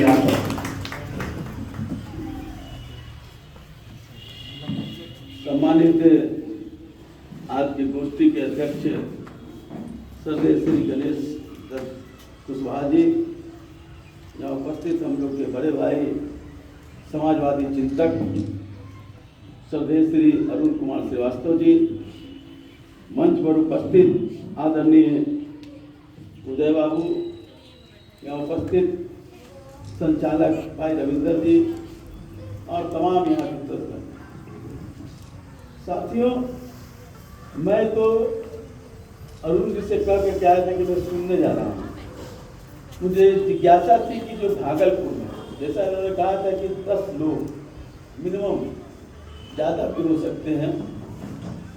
याद है। सम्मानित आज की गोष्ठी के अध्यक्ष श्रद्धेय श्री गणेश कुशवाहा जी, यहाँ उपस्थित हम लोग के बड़े भाई समाजवादी चिंतक श्रद्धेय श्री अरुण कुमार श्रीवास्तव जी, मंच पर उपस्थित आदरणीय उदय बाबू, यहाँ उपस्थित संचालक भाई रविंदर जी और तमाम यहाँ के उपस्थित साथियों, मैं तो अरुण जी से कह के क्या था कि मैं सुनने जा रहा हूँ। मुझे जिज्ञासा थी कि जो भागलपुर में, जैसा इन्होंने कहा था कि 10 लोग मिनिमम, ज़्यादा भी हो सकते हैं,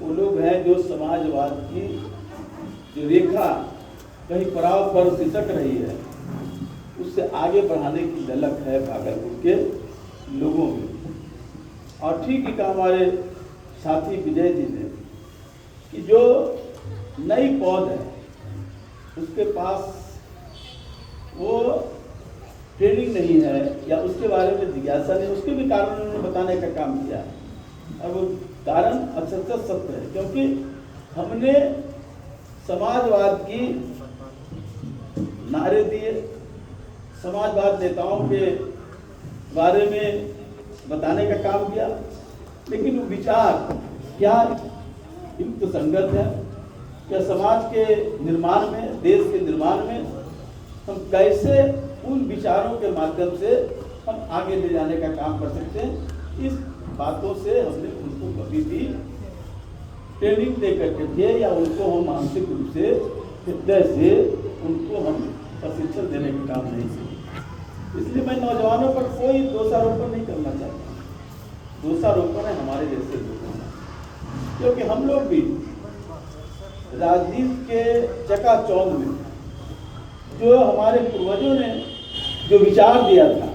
वो लोग हैं जो समाजवाद की जो रेखा कहीं पड़ाव पर सिसक रही है, उससे आगे बढ़ाने की ललक है भागलपुर के लोगों में। और ठीक ही कहा हमारे साथी विजय जी ने कि जो नई पौध है उसके पास वो ट्रेनिंग नहीं है या उसके बारे में जिज्ञासा नहीं, उसके भी कारण उन्होंने बताने का काम किया और वो कारण अक्षरशः सत्य है। क्योंकि हमने समाजवाद की नारे दिए, समाजवाद नेताओं के बारे में बताने का काम किया, लेकिन वो विचार क्या युक्त संगत है, क्या समाज के निर्माण में, देश के निर्माण में हम कैसे उन विचारों के माध्यम से हम आगे ले जाने का काम कर सकते हैं। इस बातों से हमने उनको कभी भी ट्रेनिंग दे करके दिए या उनको हम मानसिक रूप से हृदय से उनको हम प्रशिक्षण देने का काम नहीं किया। इसलिए मैं नौजवानों पर कोई दोषारोपण नहीं करना चाहता। दोषारोपण है हमारे जैसे लोगों का, क्योंकि हम लोग भी राजनीति के चकाचौंध में जो हमारे पूर्वजों ने जो विचार दिया था,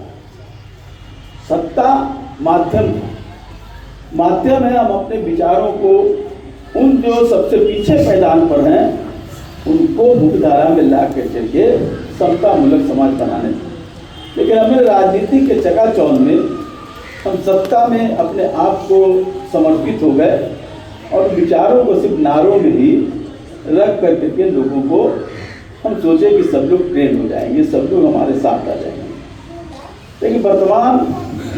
सत्ता माध्यम था, माध्यम है हम अपने विचारों को उन जो सबसे पीछे मैदान पर हैं उनको मुख्यधारा में ला कर चलिए समतामूलक समाज बनाने। लेकिन हमें राजनीति के चकाचौंध में हम सत्ता में अपने आप को समर्पित हो गए और विचारों को सिर्फ नारों में ही रख करके लोगों को हम सोचे कि सब लोग ट्रेन हो जाएंगे, सब लोग हमारे साथ आ जाएंगे। लेकिन वर्तमान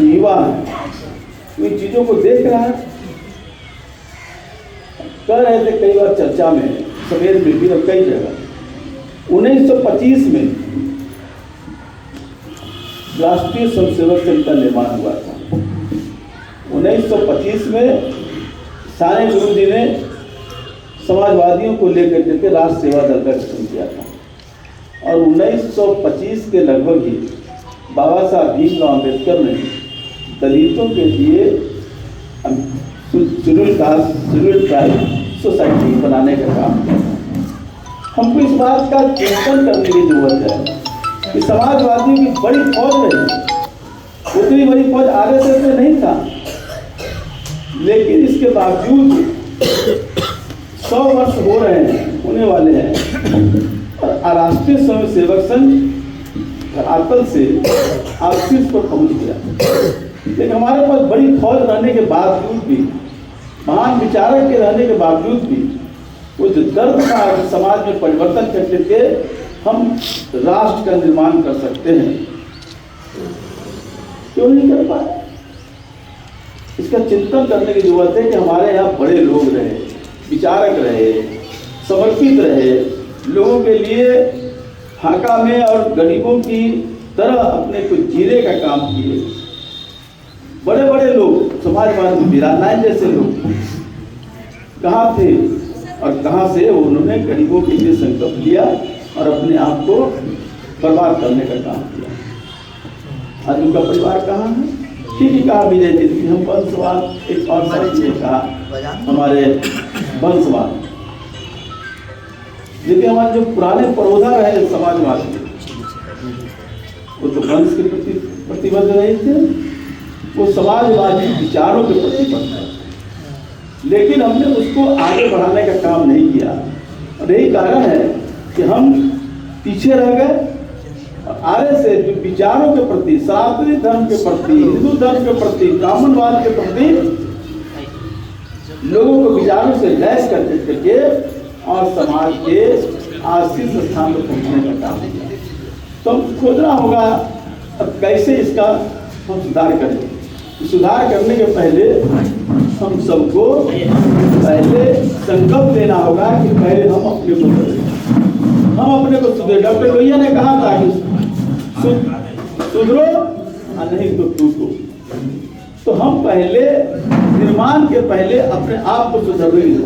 युवा है इन चीज़ों को देख रहा है। कह रहे थे कई बार चर्चा में, सवेर में भी और कई जगह, 1925 में राष्ट्रीय स्वयंसेवक संघ का निर्माण हुआ था। 1925 में साने गुरु जी ने समाजवादियों को लेकर के राष्ट्र सेवा दल का गठन किया था और 1925 के लगभग ही बाबा साहब भीमराव अम्बेडकर ने दलितों के लिए शेड्यूल्ड ट्राइब सोसाइटी बनाने का काम किया। हमको इस बात का चिंतन करने की जरूरत है कि समाजवादियों की बड़ी फौज रही, उतनी बड़ी फौज आरएसएस में नहीं था, लेकिन इसके बावजूद 100 वर्ष हो रहे हैं, होने वाले हैं और राष्ट्रीय स्वयंसेवक संघ धरातल से आज शीर्ष पर पहुंच गया। लेकिन हमारे पास बड़ी फौज रहने के बावजूद भी, महान विचारक के रहने के बावजूद भी, वो जो दर्द था समाज में परिवर्तन करके हम राष्ट्र का निर्माण कर सकते हैं, क्यों नहीं कर पाए? इसका चिंतन करने की जरूरत है कि हमारे यहाँ बड़े लोग रहे, विचारक रहे, समर्पित रहे, लोगों के लिए हाका में और गरीबों की तरह अपने को जीने का काम किए। बड़े बड़े लोग समाजवाद में वीरानाएं जैसे लोग कहाँ थे और कहाँ से उन्होंने गरीबों के लिए संकल्प लिया और अपने आप को बर्बाद करने का काम किया। आज उनका परिवार कहाँ है? ठीक ही कहा विजय जी कि हम वंशवाद, एक और साथी ने कहा हमारे वंशवाद, लेकिन हमारे जो पुराने परोधा रहे समाजवाद के, वो तो वंश के प्रति प्रतिबद्ध रहे थे, वो समाजवादी विचारों के प्रतिबद्ध है, लेकिन हमने उसको आगे बढ़ाने का काम नहीं किया और यही कारण है कि हम पीछे रह गए आर्य से जो विचारों के प्रति, सनातनी धर्म के प्रति, हिंदू धर्म के प्रति, ब्राह्मणवाद के प्रति लोगों को विचारों से लैस करके और समाज के आशीष स्थान पर पहुंचने का काम किया। तो हम खोजना होगा अब कैसे इसका हम सुधार करें। सुधार करने के पहले हम सबको पहले संकल्प लेना होगा कि पहले हम अपने को सुधरें, हम अपने को सुधरे। डॉक्टर लोहिया ने कहा था कि सुधरो और नहीं तो टूटो। तो हम पहले निर्माण के पहले अपने आप को सुधरेंगे।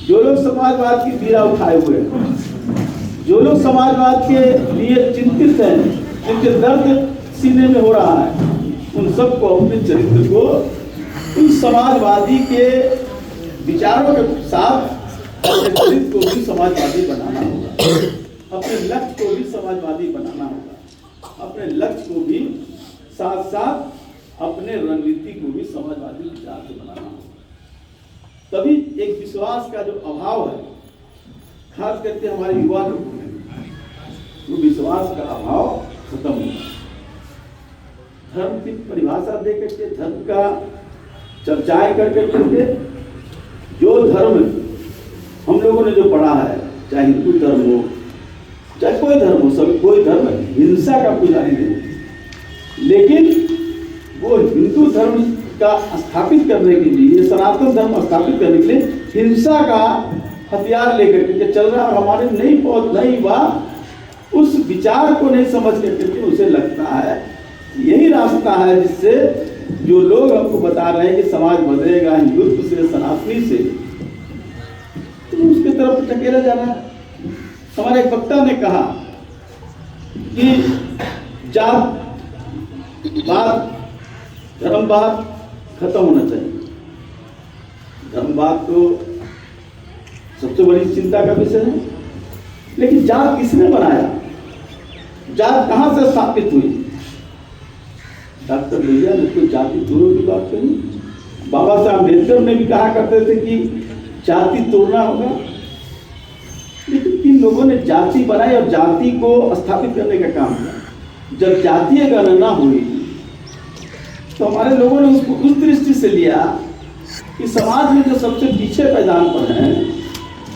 जो लोग समाजवाद की पीड़ा उठाए हुए हैं, जो लोग समाजवाद के लिए चिंतित हैं, जिनके दर्द सीने में हो रहा है, उन सबको अपने चरित्र को उन समाजवादी के विचारों के साथ अपने चरित्र को भी समाजवादी बनाना होगा, अपने लक्ष्य को भी समाजवादी बनाना होगा, अपने लक्ष्य को भी साथ साथ अपने रणनीति को भी समाजवादी विचार से बनाना होगा। तभी एक विश्वास का जो अभाव है, खास करके हमारे युवा लोगों में, वो विश्वास का अभाव खत्म होगा। धर्म की परिभाषा दे करके, धर्म का चर्चाएं करके, जो धर्म हम लोगों ने जो पढ़ा है, चाहे हिंदू धर्म हो चाहे कोई धर्म हो, सब कोई धर्म हिंसा का पुजारी नहीं, लेकिन वो हिंदू धर्म का स्थापित करने के लिए, सनातन धर्म स्थापित करने के लिए हिंसा का हथियार लेकर के चल रहा है। हमारे नहीं हुआ उस विचार को नहीं समझ करके उसे लगता है यही रास्ता है जिससे जो लोग हमको बता रहे हैं कि समाज बदलेगा हिंदुत्व से, सनातनी से, तो उसके तरफ धकेला जा रहा है। हमारे एक वक्ता ने कहा कि जातवाद, धर्मवाद खत्म होना चाहिए। धर्मवाद तो सबसे बड़ी चिंता का विषय है, लेकिन जात किसने बनाया? जात कहां से स्थापित हुई? डॉक्टर लोहिया ने तो जाति तोड़ने की बात कही। बाबा साहब अम्बेडकर ने भी कहा करते थे कि जाति तोड़ना होगा, लेकिन किन लोगों ने जाति बनाई और जाति को स्थापित करने का काम किया। जब जातीय गणना हुई तो हमारे लोगों ने उसको उस दृष्टि से लिया कि समाज में जो सबसे पीछे पैदान पर हैं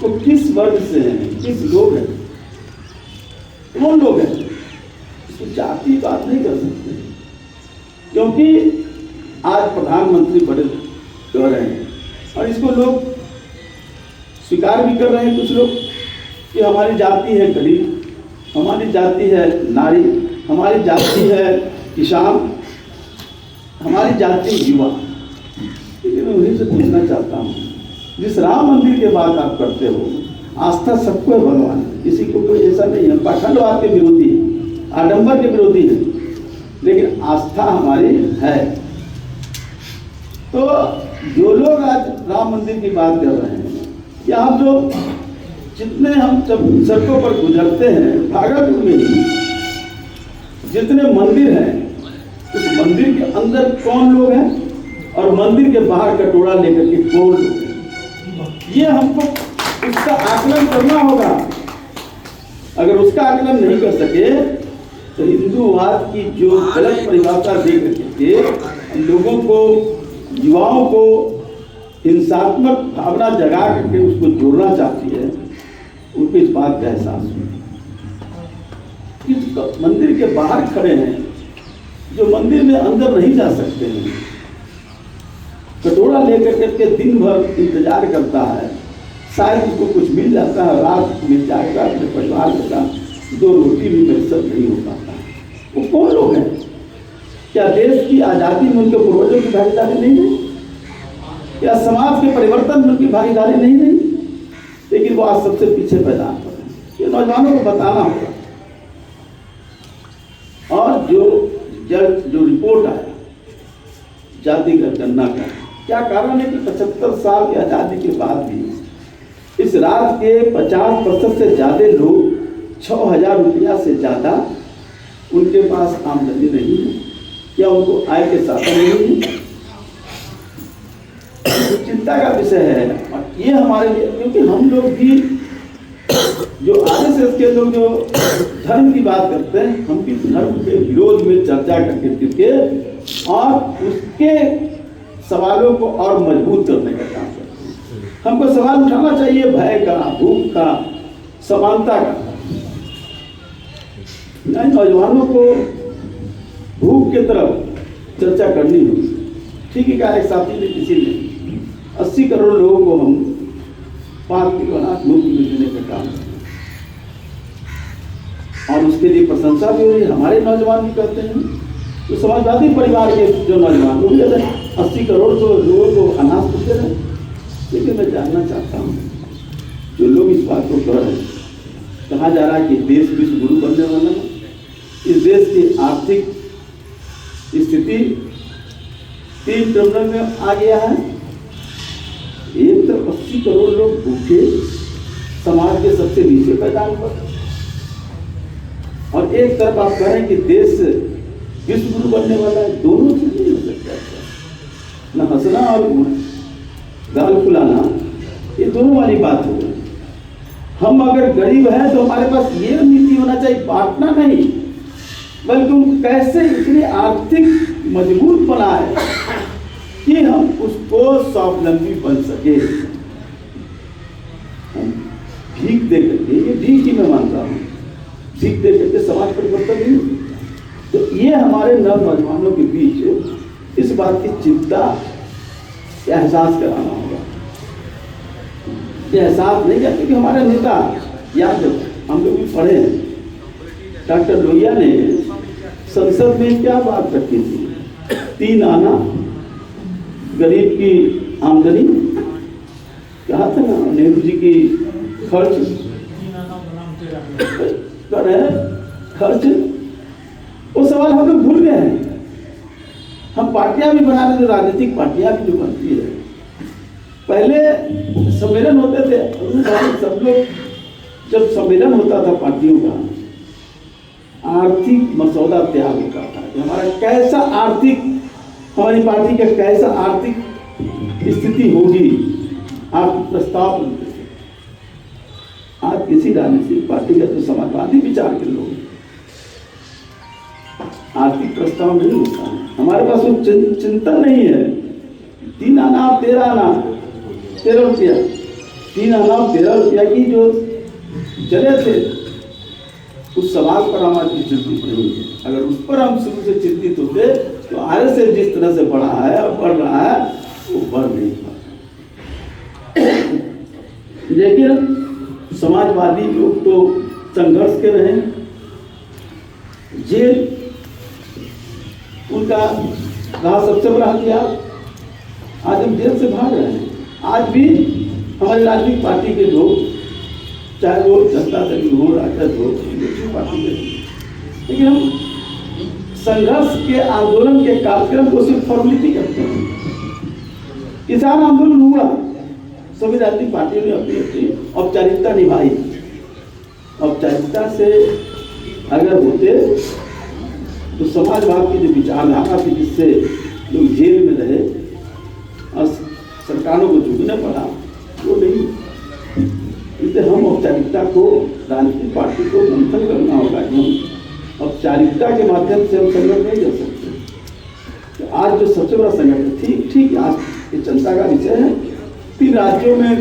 वो किस वर्ग से हैं, किस लोग हैं, कौन लोग हैं। इसको जाति बात नहीं कर सकते, क्योंकि आज प्रधानमंत्री बड़े कह रहे हैं और इसको लोग स्वीकार भी कर रहे हैं कुछ लोग कि हमारी जाति है गरीब, हमारी जाति है नारी, हमारी जाति है किसान, हमारी जाति युवा। लेकिन मैं उन्हीं से पूछना चाहता हूँ, जिस राम मंदिर की बात आप करते हो, आस्था सबको है भगवान, किसी को कोई ऐसा नहीं है। पाखंडवाद के विरोधी है, आडंबर के विरोधी है, लेकिन आस्था हमारी है। तो जो लोग आज राम मंदिर की बात कर रहे हैं, या हम जो जितने हम जब सड़कों पर गुजरते हैं, भागलपुर में ही जितने मंदिर हैं, उस मंदिर के अंदर कौन लोग हैं और मंदिर के बाहर कटोरा लेकर के कौन लोग हैं, ये हमको उसका आकलन करना होगा। अगर उसका आकलन नहीं कर सके तो हिंदूवाद की जो गलत परिभाषा दे करके लोगों को, युवाओं को हिंसात्मक भावना जगा करके उसको जोड़ना चाहती है, उनको इस बात का एहसास हो कि मंदिर के बाहर खड़े हैं, जो मंदिर में अंदर नहीं जा सकते हैं, कटोरा लेकर करके दिन भर इंतजार करता है, शायद उसको कुछ मिल जाता है, रात मिल जाएगा, अपने परिवार के साथ दो रोटी भी मैसर नहीं हो पाता। वो कौन लोग हैं? क्या देश की आज़ादी में उनके पूर्वजों की भागीदारी नहीं है? क्या समाज के परिवर्तन में उनकी भागीदारी नहीं रही? लेकिन वो आज सबसे पीछे पैदान पर है। ये नौजवानों को बताना होगा। और जो रिपोर्ट आया जाति जनगणना का, क्या कारण है कि 75 साल की आज़ादी के बाद भी इस राज्य के 50% से ज़्यादा लोग 6,000 रुपया से ज़्यादा उनके पास आमदनी नहीं है, या उनको आय के साधन नहीं है। तो चिंता का विषय है। और ये हमारे लिए, क्योंकि हम लोग भी जो आरएसएस के लोग जो धर्म की बात करते हैं, हम भी धर्म के विरोध में चर्चा करके और उसके सवालों को और मजबूत करने का काम करते हैं। हमको सवाल उठाना चाहिए भय का, भूख का, समानता का। नौजवानों को भूख के तरफ चर्चा करनी होगी। ठीक है, क्या एक साथी ने किसी ने 80 करोड़ लोगों को हम 5 किलो अनाज मुफ्त में देने का काम किया और उसके लिए प्रशंसा भी हो रही है। हमारे नौजवान भी करते हैं, तो समाजवादी परिवार के जो नौजवान वो कहते हैं 80 करोड़ तो लोगों को अनाज तो दे रहे हैं। लेकिन मैं जानना चाहता हूँ, जो लोग इस बात को कह रहे हैं, कहा जा रहा है कि देश विश्व गुरु बनने वाला है। इस देश की आर्थिक स्थिति 3 टर्मिनल में आ गया है। एक तरफ 80 करोड़ लोग भूखे, समाज के सबसे नीचे पैदान पर, और एक तरफ आप कह रहे हैं कि देश विश्व गुरु बनने वाला है। दोनों चीज नहीं हो सकता, न हंसना और गाल फुलाना, ये दोनों वाली बात हो गई। हम अगर गरीब हैं तो हमारे पास ये नीति होना चाहिए, बांटना नहीं, बल्कि उनको कैसे इतनी आर्थिक मजबूत बनाए कि हम उसको स्वावलंबी बन सके। भीख दे करके, ये भीख ही मैं मानता हूँ, भीख दे करके समाज परिवर्तन नहीं होगी। तो ये हमारे नौजवानों के बीच इस बात की चिंता, एहसास कराना होगा। ये एहसास नहीं करते कि हमारे नेता, याद हम लोग भी पढ़े हैं, डॉक्टर लोहिया ने संसद में क्या बात रखी थी? 3 आना गरीब की आमदनी, कहा था ना नेहरू जी की खर्च कर रहे हैं, खर्च, वो सवाल हम लोग भूल गए हैं। हम पार्टियां भी बना रहे थे, राजनीतिक पार्टियां भी जो बनती है, पहले सम्मेलन होते थे, सब लोग जब सम्मेलन होता था पार्टियों का, आर्थिक मसौदा तैयार होता था कि हमारा कैसा आर्थिक, हमारी पार्टी का कैसा आर्थिक स्थिति होगी, आर्थिक प्रस्ताव बनते थे। आज किसी राजनीतिक पार्टी का, तो समाजवादी विचार के लोग, आर्थिक प्रस्ताव नहीं होता है। हमारे पास वो चिंतन नहीं है। 3 आना 13 आना 13 रुपया, 3 आना 13 रुपया की जो चले थे, उस सवाल पर हमारी चिंतित नहीं है। अगर उस पर हम शुरू से चिंतित होते तो आरएसएस जिस तरह से बढ़ा है और बढ़ रहा है, वो बढ़ नहीं पाता। लेकिन समाजवादी लोग तो संघर्ष के रहे, जेल उनका रहा सबसे बड़ा हथियार। आज हम जेल से भाग रहे हैं। आज भी हमारी राजनीतिक पार्टी के लोग, चाहे वो जनता दल हो, राजद हो, पार्टी के, लेकिन हम संघर्ष के आंदोलन के कार्यक्रम को सिर्फ फॉर्मेलिटी करते हैं। किसान आंदोलन हुआ, सभी राजनीतिक पार्टियों ने अपनी अपनी औपचारिकता निभाई। औपचारिकता से अगर होते तो समाजवाद की जो विचारधारा थी, जिससे लोग जेल में रहे और सरकारों को झुकना पड़ा, वो नहीं। इसलिए हम औपचारिकता को, राजनीतिक पार्टी को मंथन करना होगा कि हम औपचारिकता के माध्यम से हम संगठन नहीं कर सकते। तो आज जो सबसे बड़ा संगठन, ठीक आज ये जनता का विषय है। 3 राज्यों में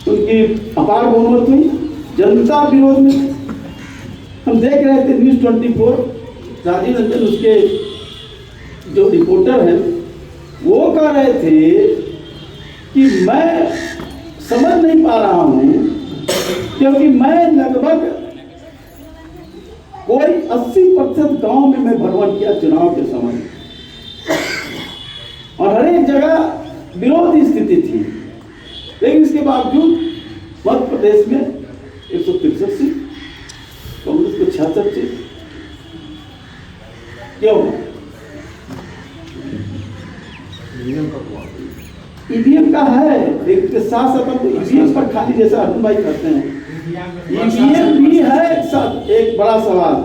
उनकी अपार बहुमत हुई, जनता विरोध में। हम देख रहे थे न्यूज़ 24, राजीव रंजन उसके जो रिपोर्टर हैं, वो कह रहे थे कि मैं समझ नहीं पा रहा हूं, क्योंकि मैं लगभग कोई 80% गांव में मैं भ्रमण किया चुनाव के समय, और हर एक जगह विरोधी स्थिति थी। लेकिन इसके बावजूद मध्य प्रदेश में 163 सीट, कांग्रेस को 66 सीट। क्यों? ईवीएम का है, एक के साथ साथ हम ईवीएम पर खाली, जैसा अर्जुन भाई करते हैं, ईवीएम भी है एक बड़ा सवाल।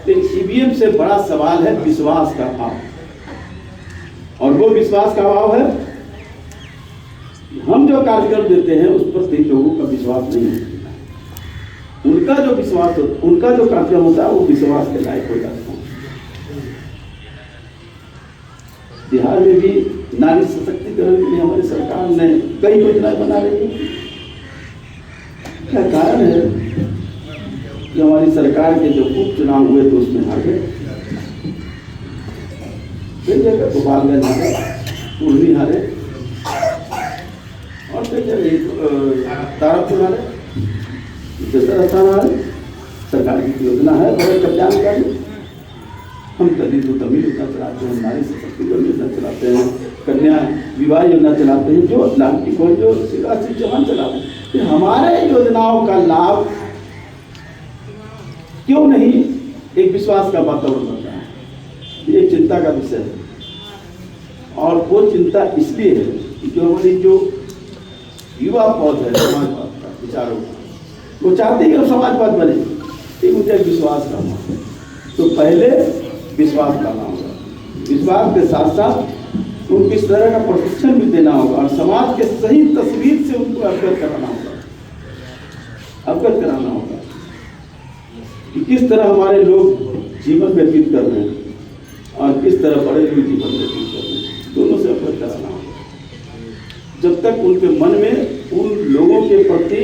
लेकिन ईवीएम से बड़ा सवाल है विश्वास का अभाव, और वो विश्वास का अभाव है हम जो कार्यक्रम देते हैं उस पर 3 लोगों का विश्वास नहीं है। उनका जो विश्वास होता, उनका जो कार्यक्रम होता है वो विश्वास के लायक हो जाता है। बिहार में भी नारी सशक्तिकरण के लिए हमारी सरकार ने कई योजनाएं बना रही है। क्या कारण है कि हमारी सरकार के जो उपचुनाव हुए तो उसमें हार गए? कई जगह गोपालगंज हारे, पूर्वी हारे, और कई जगह तारापुर हारे, स्थान हारे। सरकार की योजना है बहुत कल्याणकारी। हम दलित तो तमिल योजना चलाते हैं, नारी सशक्तिकरण योजना चलाते हैं, कन्या विवाह योजना चलाते हैं, जो लाठी को जो शिवराज सिंह चौहान चलाते हैं। तो हमारे योजनाओं का लाभ क्यों नहीं एक विश्वास का वातावरण बन रहा है? ये चिंता का विषय है। और वो चिंता इसलिए है कि जो हमारी जो युवा पौध है समाजवाद का विचारों का, वो चाहते हैं कि समाजवाद बने। ये मुझे विश्वास करना है। तो पहले विश्वास करना होगा, विश्वास के साथ साथ उनको इस तरह का प्रशिक्षण भी देना होगा और समाज के सही तस्वीर से उनको अवगत कराना होगा कि किस तरह हमारे लोग जीवन व्यतीत कर रहे हैं और किस तरह बड़े लोग जीवन व्यतीत कर रहे हैं, दोनों से अवगत कराना होगा। जब तक उनके मन में उन लोगों के प्रति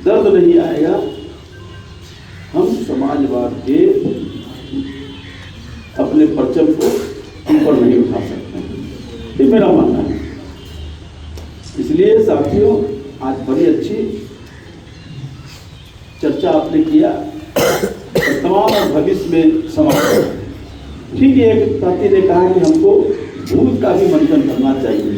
दर्द नहीं आएगा, हम समाजवाद के अपने परचम को ऊपर नहीं उठा सकते। ये मेरा मानना है। इसलिए साथियों, आज बड़ी अच्छी चर्चा आपने किया वर्तमान और भविष्य में समाज। ठीक है, एक साथी ने कहा कि हमको भूत का भी मंथन करना चाहिए,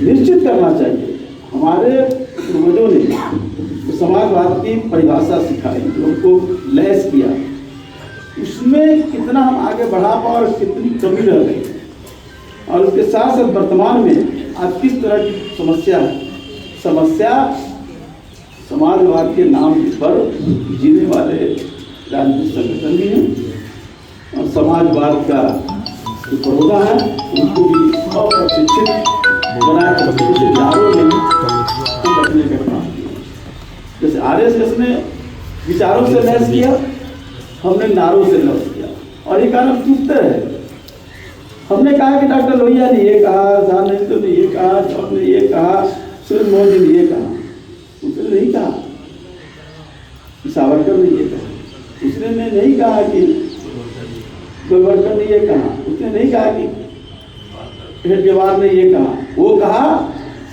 निश्चित करना चाहिए। हमारे पूर्वजों ने समाजवाद की परिभाषा सिखाई, उनको लैस किया, उसमें कितना हम आगे बढ़ा पाए और कितनी कमी रह गई, और उसके साथ साथ वर्तमान में आज किस तरह की समस्या है। समस्या समाजवाद के नाम पर जीने वाले राजनीतिक संगठन भी हैं और समाजवाद का जो परोधा है उनको भी अप्रशिक्षित बनाकर विचारों में रखने का काम किया। जैसे RSS ने विचारों से लैस किया, हमने नारों से लैस किया, और ये कारण टूटते है। हमने कहा कि डॉक्टर लोहिया ने ये कहा, साहब ने ये कहा, चौक ने ये कहा, सूर्य मोहन जी ने ये कहा, उसने नहीं कहा कि सावरकर ने ये कहा, उसने नहीं कहा कि गोलवलकर ने ये कहा, उसने नहीं कहा कि हेडगेवार ने ये कहा। वो कहा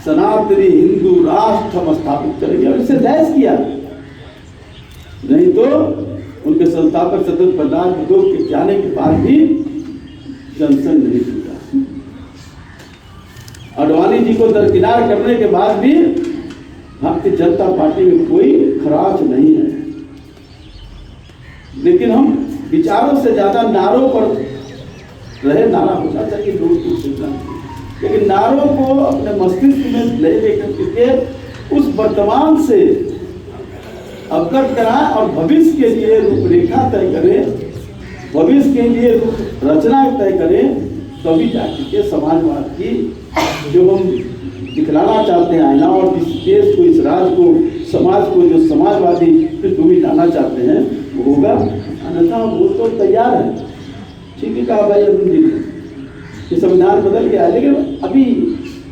सनातनी हिंदू राष्ट्र हम स्थापित करेंगे, और इससे लैस किया। नहीं तो उनके संस्थापक स्वतंत्र प्रदान के जाने के बाद भी जनसंघ नहीं टूटा। अडवाणी जी को दरकिनार करने के बाद भी भारतीय जनता पार्टी में कोई खराच नहीं है। लेकिन हम विचारों से ज्यादा नारों पर रहे। नारा होना चाहिए लोग कुछ सुनना, लेकिन नारों को अपने मस्तिष्क में ले लेकर के उस वर्तमान से अवगत कराएं और भविष्य के लिए रूपरेखा तय करें, भविष्य के लिए रचना तय करें, तभी जाकर के समाजवाद की जो हम दिखलाना चाहते हैं आईना, और इस देश को, इस राज्य को, समाज को जो समाजवादी पृष्ठभूमि लाना चाहते हैं वो होगा। अन्यथा वो तो तैयार है। ठीक है कहा भाई अरुण जी ने कि संविधान बदल गया, लेकिन अभी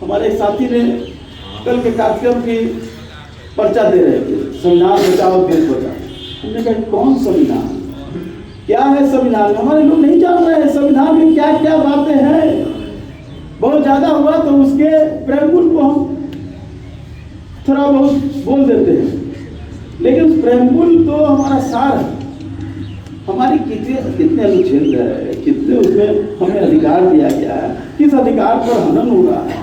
हमारे एक साथी ने कल के कार्यक्रम की पर्चा दे रहे थे, संविधान बचाओ देश बचाओ। हमने कहा कौन संविधान, क्या है संविधान? हमारे लोग नहीं जान रहे हैं संविधान में क्या क्या बातें हैं। बहुत ज्यादा हुआ तो उसके प्रेमकुल को हम थोड़ा बहुत बोल देते हैं, लेकिन उस प्रेमकुल तो हमारा सार है। हमारी कितने अनुच्छेद है, कितने उसमें हमें अधिकार दिया गया है, किस अधिकार पर हनन हो रहा है,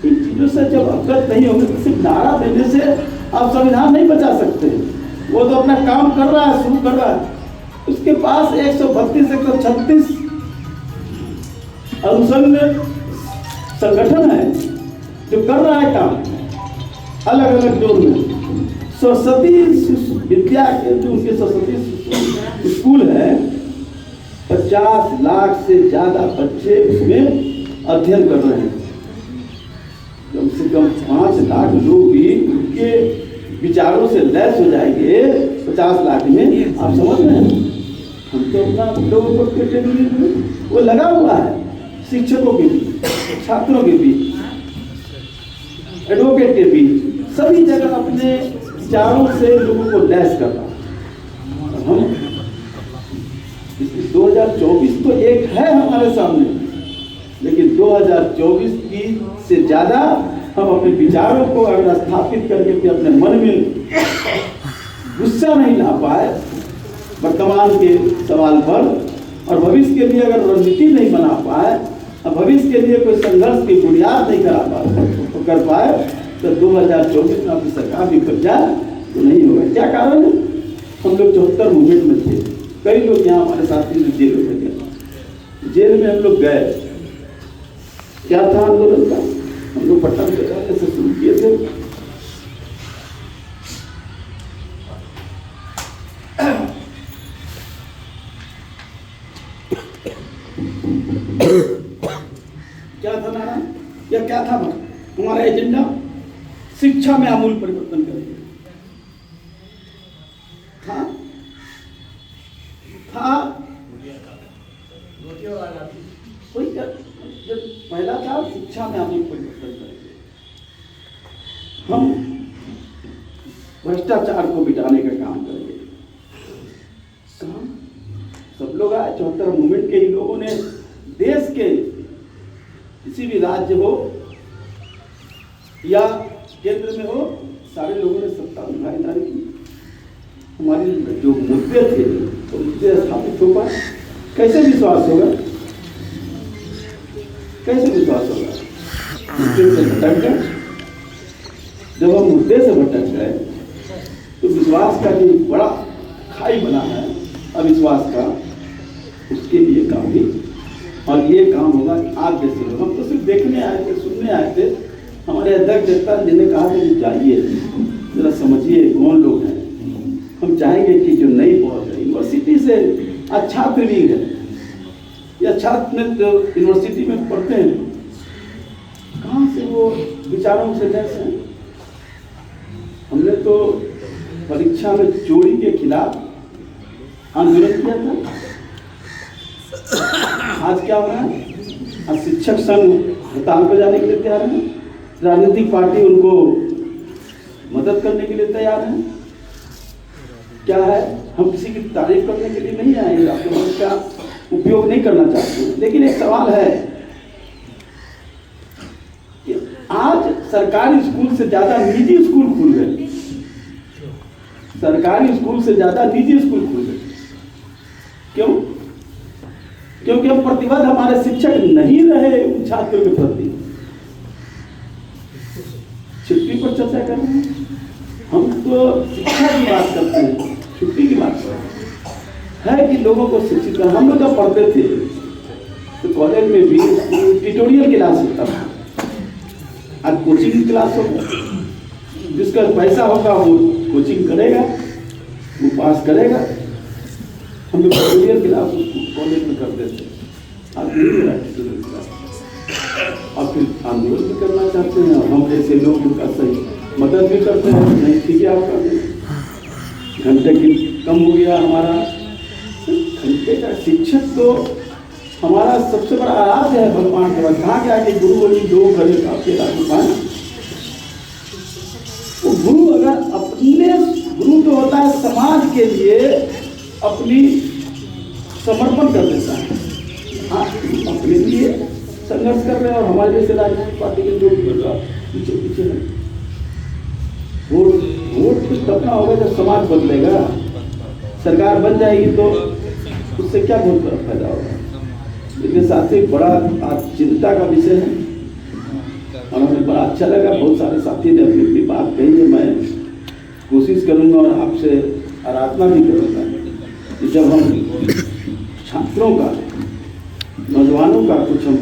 इन चीजों से जब अवगत नहीं होंगे तो सिर्फ नारा देने से आप संविधान नहीं बचा सकते। वो तो अपना काम कर रहा है, शुरू कर रहा है। उसके पास 132 136 अनुसंध संगठन है जो कर रहा है काम अलग अलग जोन में। सरस्वती विद्या के जो उनके सरस्वती स्कूल है, 50 लाख से ज्यादा बच्चे उसमें अध्ययन कर रहे हैं। कम से कम 5 लाख लोग भी उनके विचारों से लैस हो जाएंगे 50 लाख में, आप समझ रहे हैं। हम तो अपना लोगों को वो लगा हुआ है, शिक्षकों के बीच, छात्रों के बीच, एडवोकेट के बीच, सभी जगह अपने विचारों से लोगों को लैस कर रहा है। हम 2024 तो एक है हमारे सामने, लेकिन 2024 की से ज्यादा हम अपने विचारों को अगर स्थापित करके कि अपने मन में गुस्सा नहीं ला पाए वर्तमान के सवाल पर, और भविष्य के लिए अगर रणनीति नहीं बना पाए और भविष्य के लिए कोई संघर्ष की बुनियाद नहीं करा पाए तो कर पाए, तो 2024 में अपनी सरकार भी बन जाए तो नहीं होगा। क्या कारण है? हम लोग 74 मूवमेंट में थे, कई लोग यहाँ हमारे साथी जेल में गए, जेल में हम लोग गए, क्या था आंदोलन का? हम लोग पटना से शुरू किए थे, क्या था नारा या क्या था हमारा एजेंडा? शिक्षा में आमूल परिवर्तन करेंगे। था कोई पहला था शिक्षा में आमूल परिवर्तन करेंगे। हम भ्रष्टाचार को मिटाने का काम करेंगे। सब लोग आए, 74 मूवमेंट के ही लोगों ने देश के किसी भी राज्य हो या केंद्र में हो, सारे लोगों ने सत्ता में भागीदारी की। हमारे जो मुद्दे थे तो मुद्दे स्थापित हो पाए। कैसे विश्वास होगा? कैसे विश्वास होगा? मुद्दे से भटक गए। जब हम मुद्दे से भटक गए तो विश्वास का जो बड़ा खाई बना है अविश्वास का, उसके लिए काम भी, और ये काम होगा आप जैसे लोग। हम तो सिर्फ देखने आए थे, सुनने आए थे। हमारे अध्यक्ष जनता जिन्हें कहा था कि जाइए जरा समझिए कौन लोग हैं। हम चाहेंगे कि जो नई पहुंच है यूनिवर्सिटी से आज छात्र भी है या छात्र जो यूनिवर्सिटी में पढ़ते हैं, कहाँ से वो विचारों से लैस हैं। हमने तो परीक्षा में चोरी के खिलाफ आंदोलन किया था। आज क्या हो रहा है? आज शिक्षक संघ हड़ताल पर जाने के लिए तैयार है, राजनीतिक पार्टी उनको मदद करने के लिए तैयार है। क्या है? हम किसी की तारीफ करने के लिए नहीं आए, आपके मन का उपयोग नहीं करना चाहते, लेकिन एक सवाल है कि आज सरकारी स्कूल से ज्यादा निजी स्कूल खुल गए। सरकारी स्कूल से ज्यादा निजी स्कूल खुल गए। क्यों? क्योंकि हम प्रतिबद्ध हमारे शिक्षक नहीं रहे उन छात्रों के प्रति। छुट्टी पर चर्चा कर रहे हैं, हम तो शिक्षा की बात करते हैं, छुट्टी की बात करते हैं। है कि लोगों को शिक्षित कर। हम लोग जब पढ़ते थे तो कॉलेज में भी ट्यूटोरियल क्लास होता था, आज कोचिंग क्लास होगा। जिसका पैसा होगा वो कोचिंग करेगा, वो पास करेगा। हम लोग ट्यूटोरियल क्लास कॉलेज में करते थे, आज नहीं हो रहा ट्यूटोरियल क्लास। और फिर आंदोलन भी करना चाहते हैं, और हम जैसे लोग उनका सही मदद भी करते हैं। नहीं ठीक है, आप कर दें। घंटे की कम हो गया हमारा घंटे का। शिक्षक तो हमारा सबसे बड़ा आराध्य है भगवान के बाद। कहाँ क्या कि गुरु बोली दो घरे काफी लागू पाए। वो गुरु अगर अपने गुरु तो होता है समाज के लिए अपनी समर्पण कर देता है। हाँ, अपने लिए संघर्ष कर रहे हैं, और हमारे जैसे राजनीतिक पार्टी के लोग पीछे पीछे है। वोट कुछ तब ना होगा जब समाज बदलेगा। सरकार बन जाएगी तो उससे क्या बहुत बड़ा फायदा होगा। लेकिन साथ ही बड़ा आज चिंता का विषय है, और हमें बड़ा अच्छा लगा। बहुत सारे साथी ने अपनी अपनी बात कही है। मैं कोशिश करूंगा और आपसे आराधना भी करूंगा कि जब हम छात्रों का, नौजवानों का कुछ हम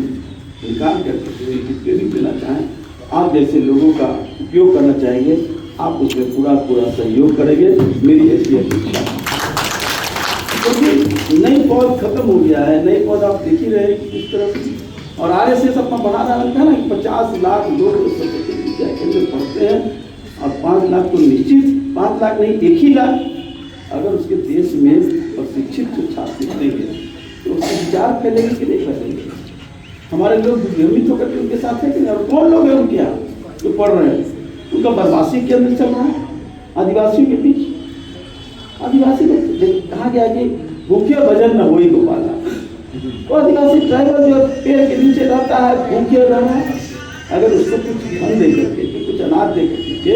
निकाल करके ट्रेनिंग देना चाहें, आप जैसे लोगों का उपयोग करना चाहेंगे, आप उसमें पूरा पूरा सहयोग करेंगे। मेरी ऐसी अपेक्षा है, क्योंकि नई पौध खत्म हो गया है। नई पौध आप देख ही रहे कि किस तरह, और आरएसएस अपना बढ़ा रहा लगता है ना कि 50 लाख लोग केंद्र पढ़ते हैं, और 5 लाख तो निश्चित, 5 लाख नहीं 1 ही लाख अगर उसके देश में प्रशिक्षित जो छात्र निकलेंगे तो उसके विचार फैलेंगे कि नहीं फैलेंगे। हमारे लोग विभ्रमित होकर के उनके साथ है कि नहीं, और कौन लोग हैं उनके यहाँ जो पढ़ रहे हैं, उनका बदमाशी के अंदर चल रहा है आदिवासियों के बीच। आदिवासी लोग कहा गया कि भूखे भजन न होई गोपाला, वो आदिवासी ट्राइबल जो पेड़ के नीचे रहता है भूखे रहना, अगर उसको कुछ धन दे करके कुछ अनाज दे करके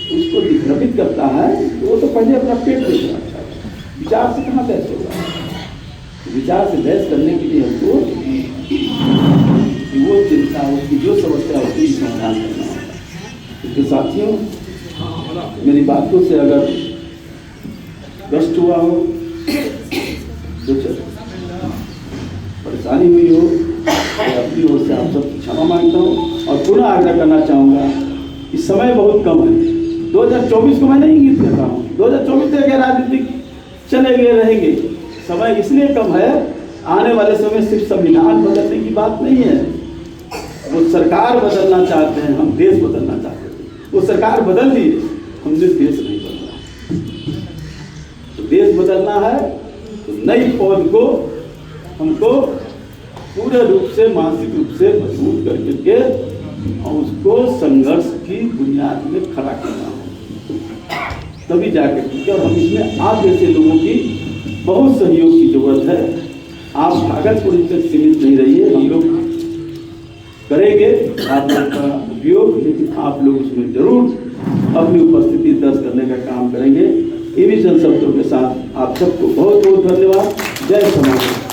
उसको विभ्रमित करता है तो वो तो पहले अपना पेट देखना चाहता है, विचार से कहाँ बहस होगा। विचार से बहस करने के लिए हमको वो चिंता, उसकी जो समस्या होती है समाधान करना होगा। तो साथियों, मेरी बातों से अगर कष्ट हुआ हो, कुछ परेशानी हुई हो, तो अपनी ओर से आप सबकी क्षमा मांगता हूँ और पुनः आग्रह करना चाहूँगा कि समय बहुत कम है। 2024 को मैं नहीं इंगित कर रहा हूँ, 2024 तक राजनीतिक चले गए रहेंगे। समय इसलिए कम है, आने वाले समय सिर्फ संविधान बदलने की बात नहीं है। वो सरकार बदलना चाहते हैं, हम देश बदलना चाहते हैं। वो सरकार बदल दी, हमने देश नहीं बदला। तो देश बदलना है तो नई पौध को हमको पूरे रूप से, मानसिक रूप से मजबूत करके और उसको संघर्ष की बुनियाद में खड़ा करना हो, तभी जाकर के। और हम इसमें आप जैसे लोगों की बहुत सहयोग की जरूरत है। आप भागलपुर तक सीमित नहीं रहिए, हम लोग करेंगे आप लोग का उपयोग, लेकिन आप लोग उसमें जरूर अपनी उपस्थिति दर्ज करने का काम करेंगे। इन्हीं चंद शब्दों के साथ आप सबको बहुत बहुत धन्यवाद। जय समाज।